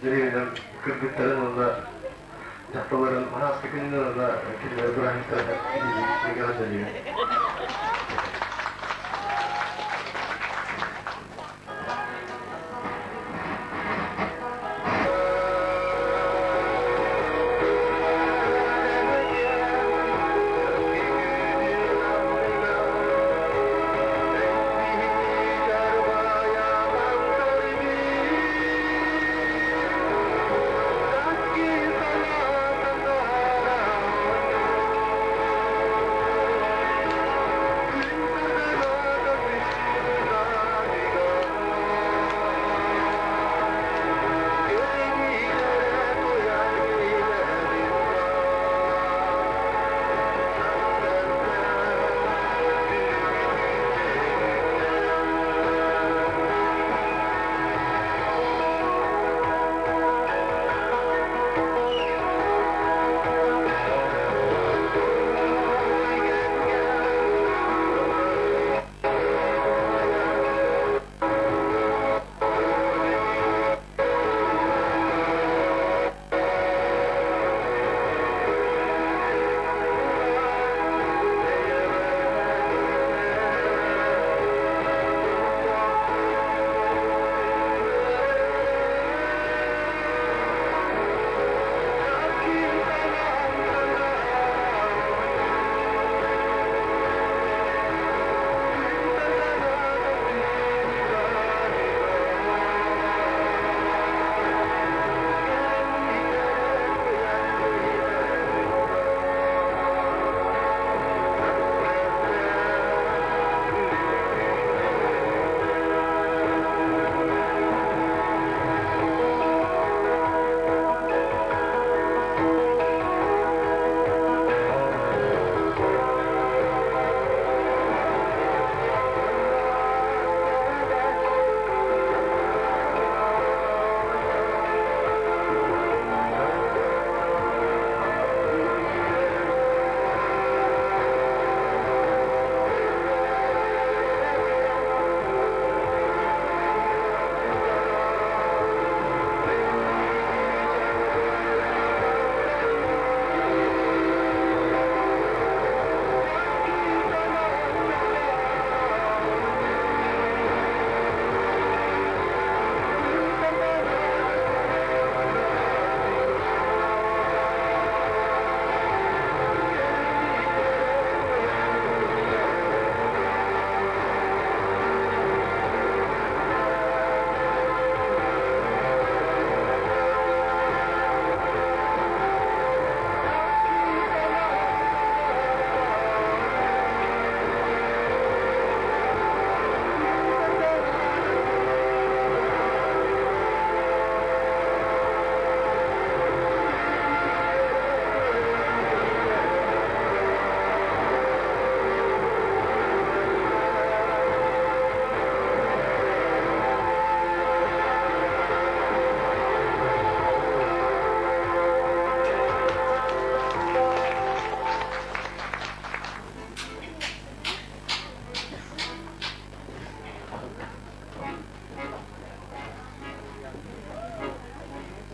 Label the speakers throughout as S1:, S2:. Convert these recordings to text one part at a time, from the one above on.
S1: Dereviden kırgıtların orada tahtaların manastıkının orada kediler bıraktılar. Bir gönderiyor.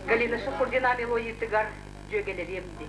S2: Галина Шахурдина, мелодии цыгар, Джогеля Ремди.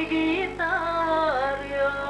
S3: Gitare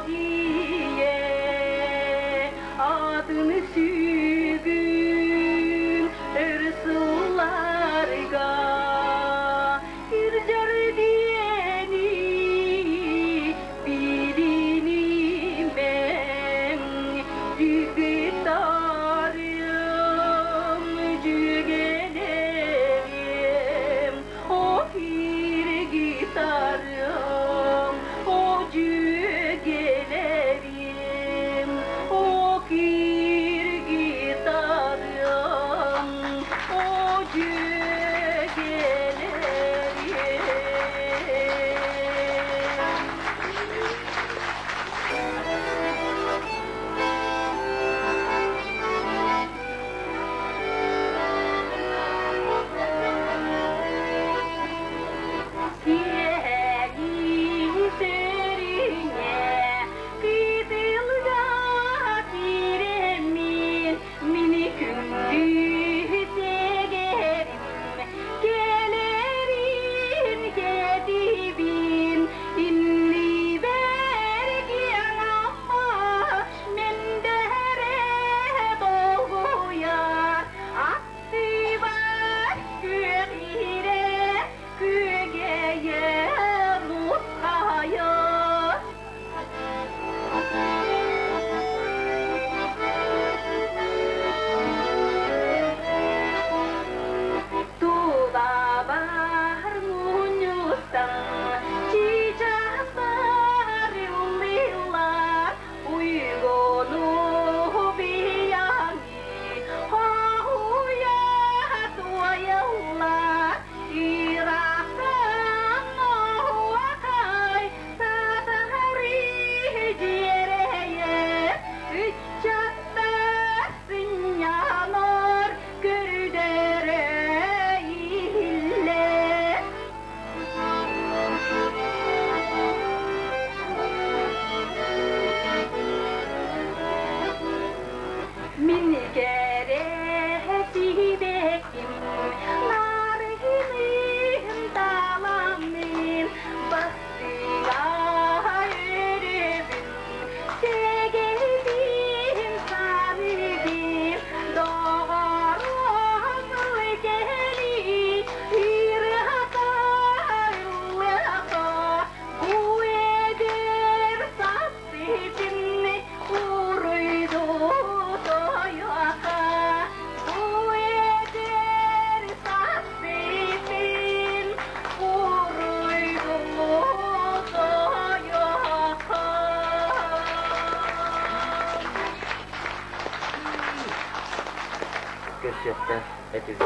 S2: diye adını sürgün ırsılarga ircar diyeni bilinim ben cügetarım cügelerim o bir gitarım o cügelerim o bir gitarım o Seni serine fidilga diremin minik segerim gelerin gedibin inni vergen amma mendere doğuyar aksivar güğire gügeye mutkayar Tudabar munyustan cicasar yulillar uygunu biyangi hahuya tuayallar irasan huakay satahari jereye üccatta sinyanor gürdere ille min kere sibekim narhimin dalamin basriga yürübün segelim sabibim doğarım geli irhata yulata bu eder sasipin uruydu toyaka bu eder sasipin uruydu toyaka.
S3: Gerçekten hepimiz.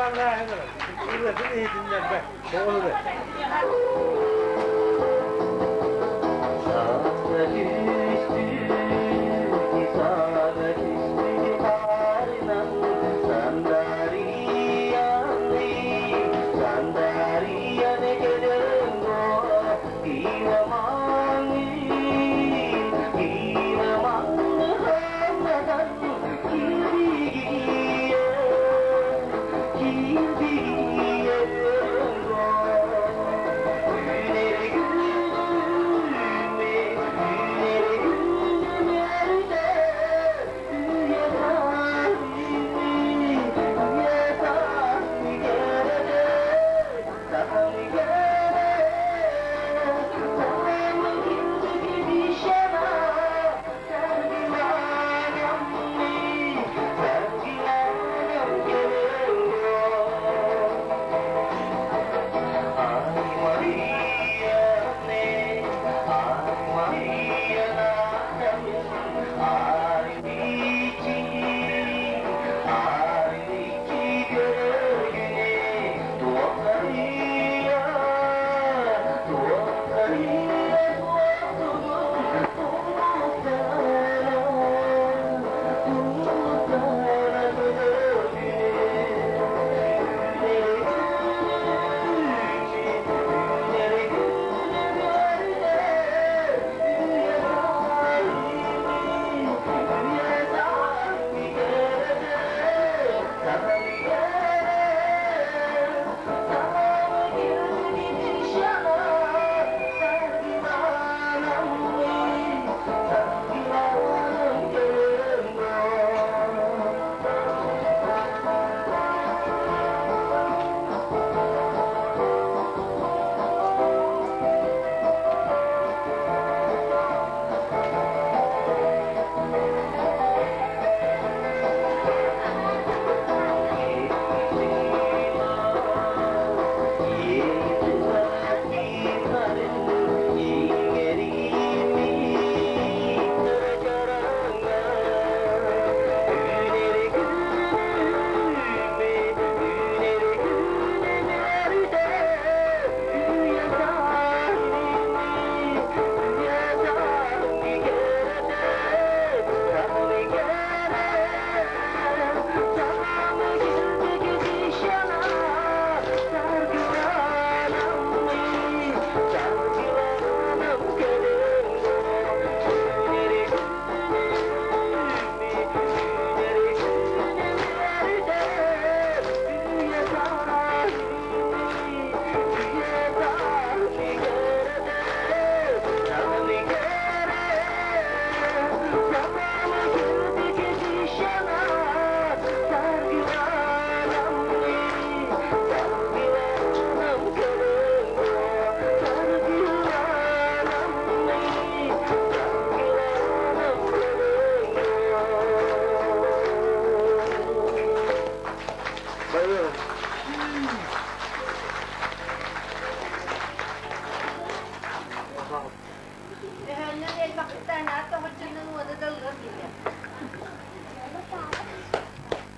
S1: vallahi burada ne dinler be. Doğru be.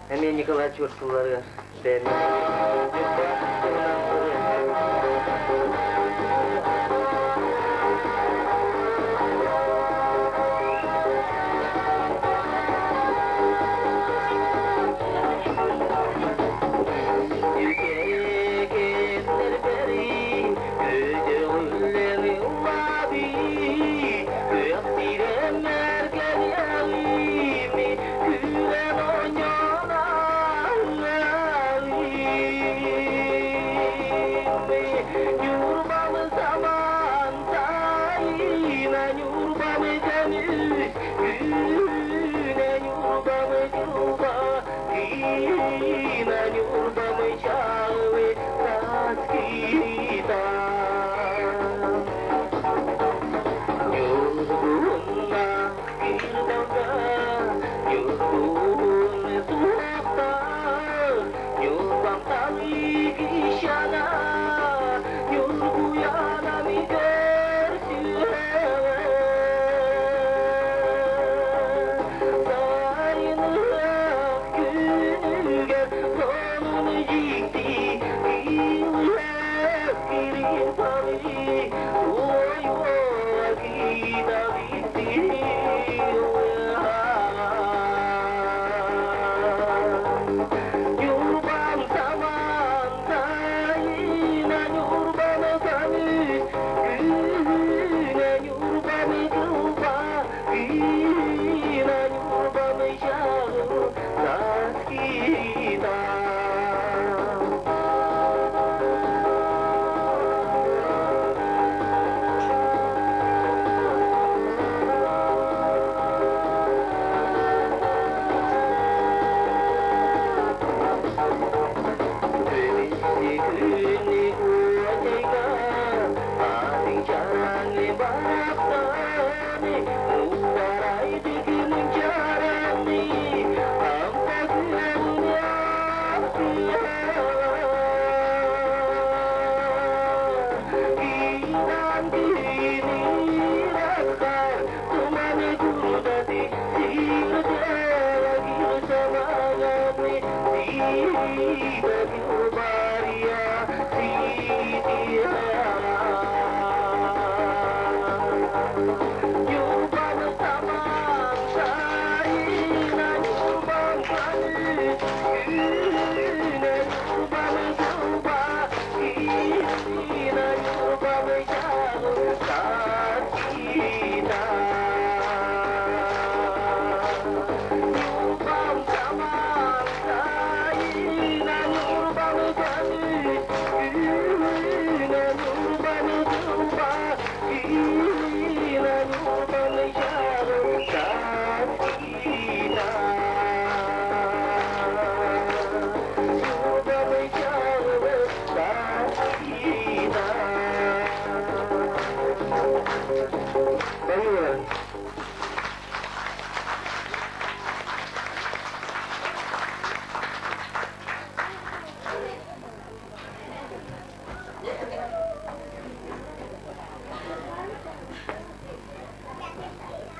S3: Hemen Nikolay çocukları ben.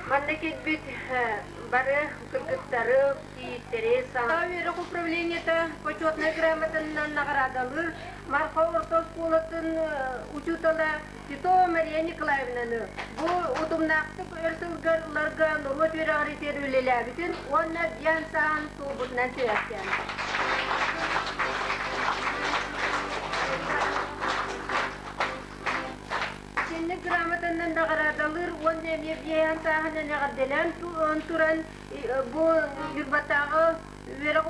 S2: Мандакет бит бары кыргыттары, кииттери, Савирок управлениета почетная грамотанан наградалыр, Марфа орта школатын учутала Титова Мария Николаевнаны. Бу удумнактык өрсүлгарларга нурот верагри терүлеләбитин, онна диян саан тубутнан тирәткән. Şimdi gramatından da karadalır, onunla mevdiyen sahne ne kadar turun bu yurbattağı verek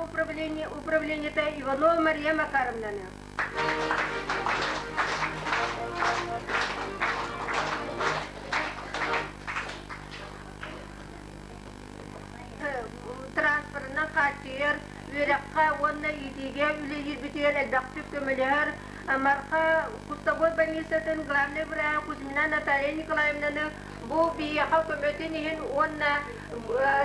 S2: upravleniyete Ivanova Maria Makarovna'nı. Transportuna kaçır, verekka onunla idige üleyir bitiyor, elbaktık kömüler. Marka Kustaboy Banisatin Glavne Bra Kuzmina Natalia Nikolaevna'nı bu bir hükümetinin onunla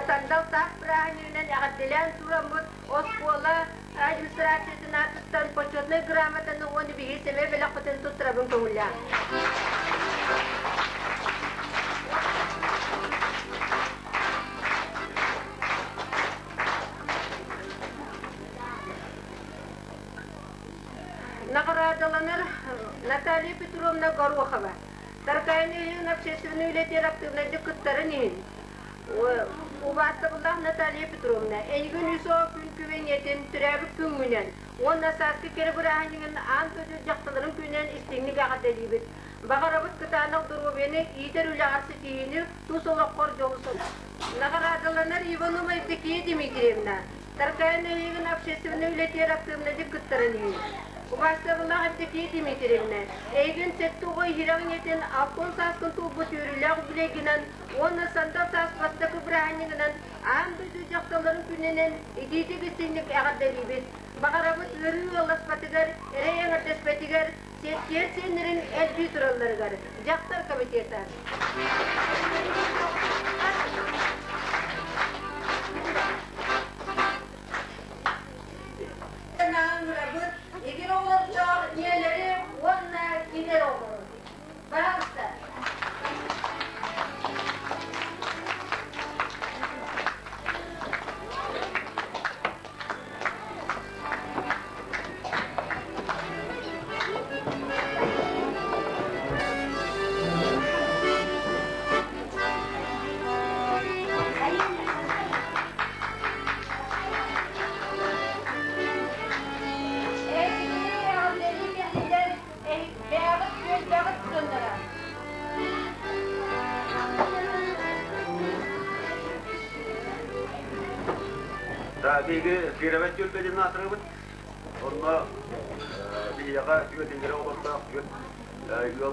S2: sandal saf brahaninin akadilen turamut oskola administrasyasına tutan poçotna gramatını onu bir hiseme belakıtın tutrabın kumulya. Наградаланыр Наталья Петровна Горохова. Таркайны общественную литературу активной дикуттарын. Убастыбыллах Наталья Петровна. Эйгін үсі күн күвенетін түрәбік күнгінен. Он насаски кері бұрағыныңын антөзі жақтылырын күнен істеңнік ағаделейбіт. Бағарабыт кытанық дұрубені ийтер үлі арсы кейіні тусолақ қор жолысын. Наградаланыр Иванова Евдокия Дмитриевна. Таркайны эйгін общественную литературу активной дикуттарын. Убастыбыллах Евдокия Дмитриевна. Эйгін сеттуғой хирағынетін аптон саскын туғбы түріліғ білегінен, оны сандал саспастықы бірағыныңынан аңдүзі жақталарын күненен идейдік істіңдік әғадделейбет. Бағарабыт өрі оласпатығар, әрейен артеспетігар, сеткер сенерін әлбей тұраларығар. Жақтар комитеті. Егер олар жоқ нелері, онына кедер olur. Бағыстар.
S4: Beygi kirevet yölbedinin atırıbın. Onunla bir yaka tüyetincere olursak yol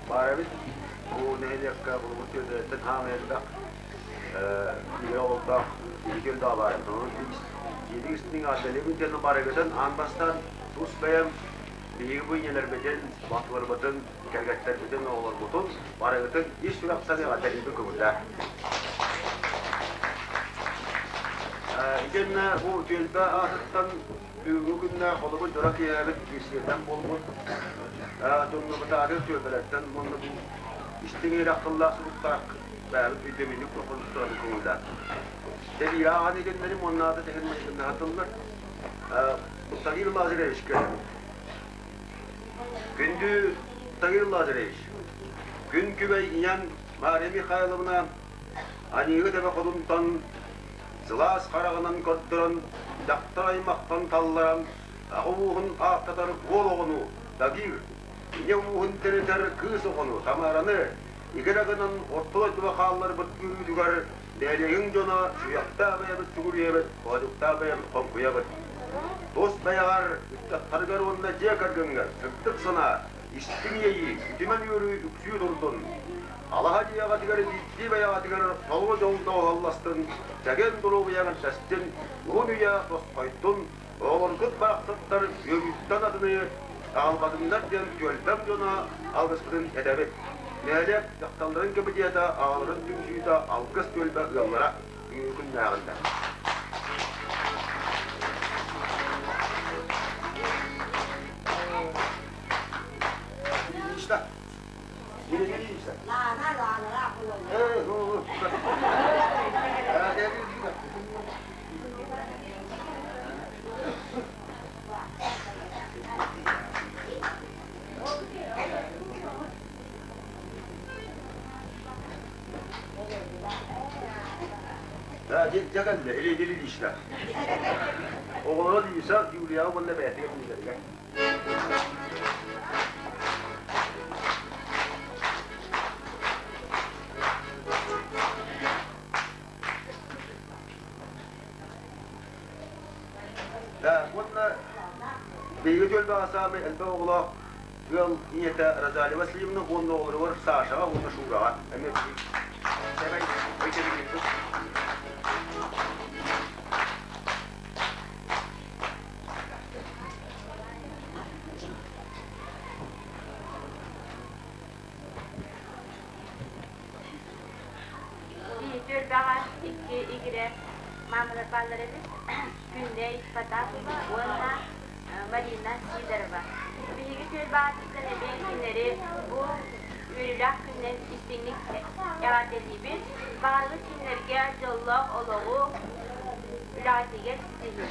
S4: barabit. Bu nehirlekka bulmuş yödetten hamildak. Bir olursak bir göl daha barabit. Yedi üstünün adeli günlerinin barabitten anbastan tuz beyem Beygi bu yener beden, batlar batın, kergetler beden olur butun. Barabitten iş süraksanı adeli bir kıvırlar. İçinde bu tüyelde asıttan bugünler kolumu durak yeğenlik işlerden bulmuş. Donlu bu tarih tüybelerden bunu bu iştini akıllı sulutak ve videominik propositörü konuda. Dedi ya hani günlerim onlarda teknik hatırlar. Mustaqil Lazireviç geldi. Gündü Mustaqil Lazireviç. Gün kübey inen Mari Mikhailovna aniği tebe kolundan Sılas karağının köttüren, yaktıraymaktan tallaran, ağuğun ağtatar boloğunu, dagir, yevuğun teriter kız oğunu, tamaranı, İgiragının ortalık vakalları bütküydügar, değerliğin jona, şuyakta bayabıt çukuriyabıt, kodukta bayabıt komkuyabıt. Dost bayağar, üttattargar onunla cekargıngar, sıktık sana, İstimiyeyi, ütimen yürü, üksüyü durdun. Allah'a diyağa tigara bitti veya tigara solma yolda oğallastın, çegen duru bayağı sestin, unuya dost koytun, oğurkut baraktıklar yürüyütten adını almadınlar diyen gölbem yona algıspıdın edebet. Meğerlep yaktalların kebidiyede ağların tümsüyde algıs gölbe ığallara yürükün nağında. İşte. Yine işte.
S5: La kullanıyor.
S4: Evet, doğru. Ya jangan eli işler. Oğluna değilse Julia bununla beyazı yapmayacak. قلنا بيجول بأسامي البوغلا قال نيتا رزالي وسليمنا قلنا ورور ساشا ونشورا أمي سمعي ويتبين
S6: Biyitör bağa igire mamura balları günde ispatafıma ona Marina Sidarova. Biyitör bağa tane benkinleri bu ürülak günden istinlik yaratelibi bağlı kimlerge jollak oluğu ülatiger sizilir.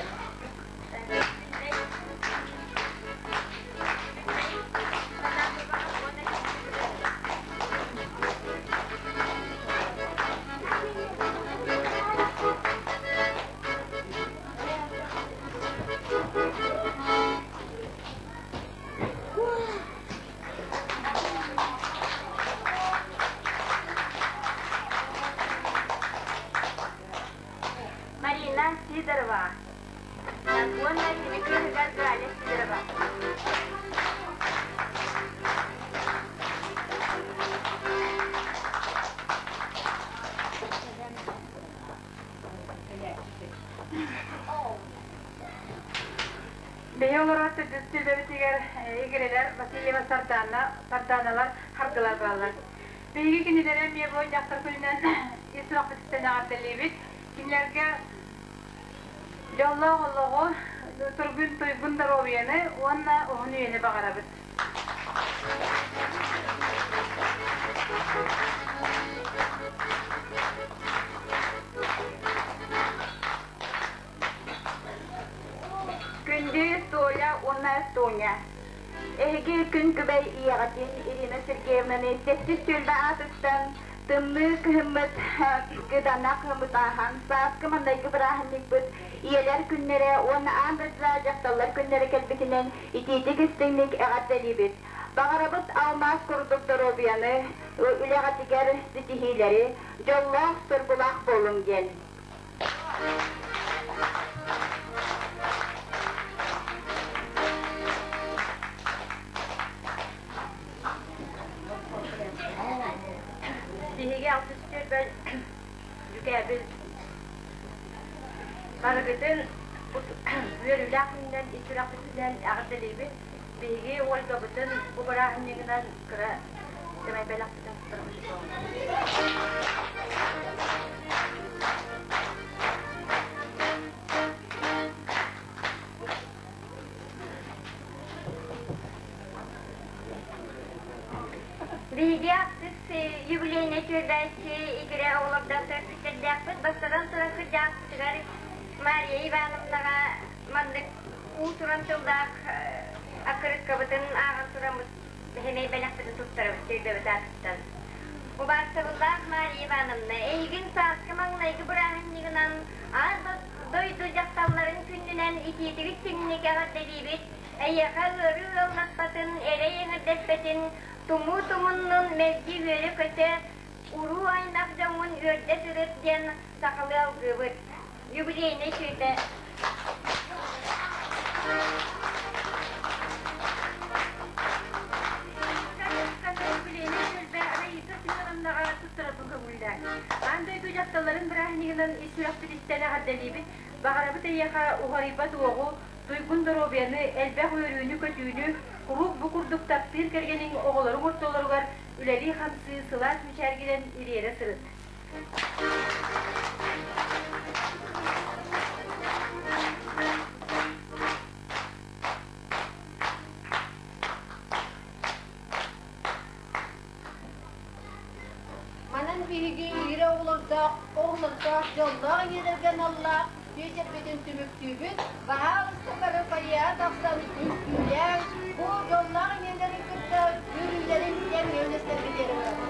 S6: Marina Sidarova. Wannan kimikin gargajiya Sidarova.
S2: Beyoğlu tüzüstüleri tiger ilgililer, Vasilyeva Sardanalar, hargılar bağlar. Bilgi günlere bir boy yaktır gününden İsraf Kısıtına arteliyik. Kimlerge Yollu oğluğu turgun tuybundar oğuyanı, onunla onu yeni bağırabıt.
S6: Gündüz Stoya, ona Estonya. Ege gün kübey iyagatın Irina Sergeyevna'nı sessiz tülbe atıktan tımlı kıhımmet gıdanak hımmet ahan saat kımanday kıbrahanlık büt iyeler günlere ona andıcılar jaktallar günlere kelbetinden ititik istinlik egatteli büt. Bağırabıt almaz kurduklar obiyanı ülegatiger sitihileri jollah sırbulak bolun gel.
S2: Bihige altıştır ben yükebil. Karagıtın Yörülü akımdan, içir akımdan ağırdeliybi. Bihige olgabıtın bu bırakınlığından kıra demay belaktıdan tutturmuş oldu. Bihige aksız yübüleyne çördaysi ikire oğlabdan tırkıçırdakpıt bastadan sonra kırcakçıgar Mariya Ivanovnaga mandık usuran çıldak akırık kabıtın ağın suramız hemey belaktıdan tutturmuş çördöbüt atıktan. Bu baksavuldak Mariya Ivanovna eygin saskıman naygı bırakın yığınan az doydu jaktalların kündünen itiyitigit tünnik ağır delibit eyyaka örü olmakbatın ere yeğir despetin tumunun mevki veri köte uru aynak jamun örde sürüp diyen sakalı algıbıt. Yübüleyine şöyle. Anday duyacakların bırakınığının ismiraktır istene haddeliybi. Bağırabı teyyaka uharibat oğu duygun dorobyanı elbek örüğünü kötüğünü kuruk bu kurduk takdir kergenin oğulları ortaları var. Üleri hamsı sılat müşergiden iliyere sırıt. Manan bihigi ire oğulda yollar yedirgen Allah Yüce bütün tümüktübüt Baha ıstıkarı fariya taksan üstüler Bu yollar yenlerin kırkta Yürülerin yen yönesler billeri var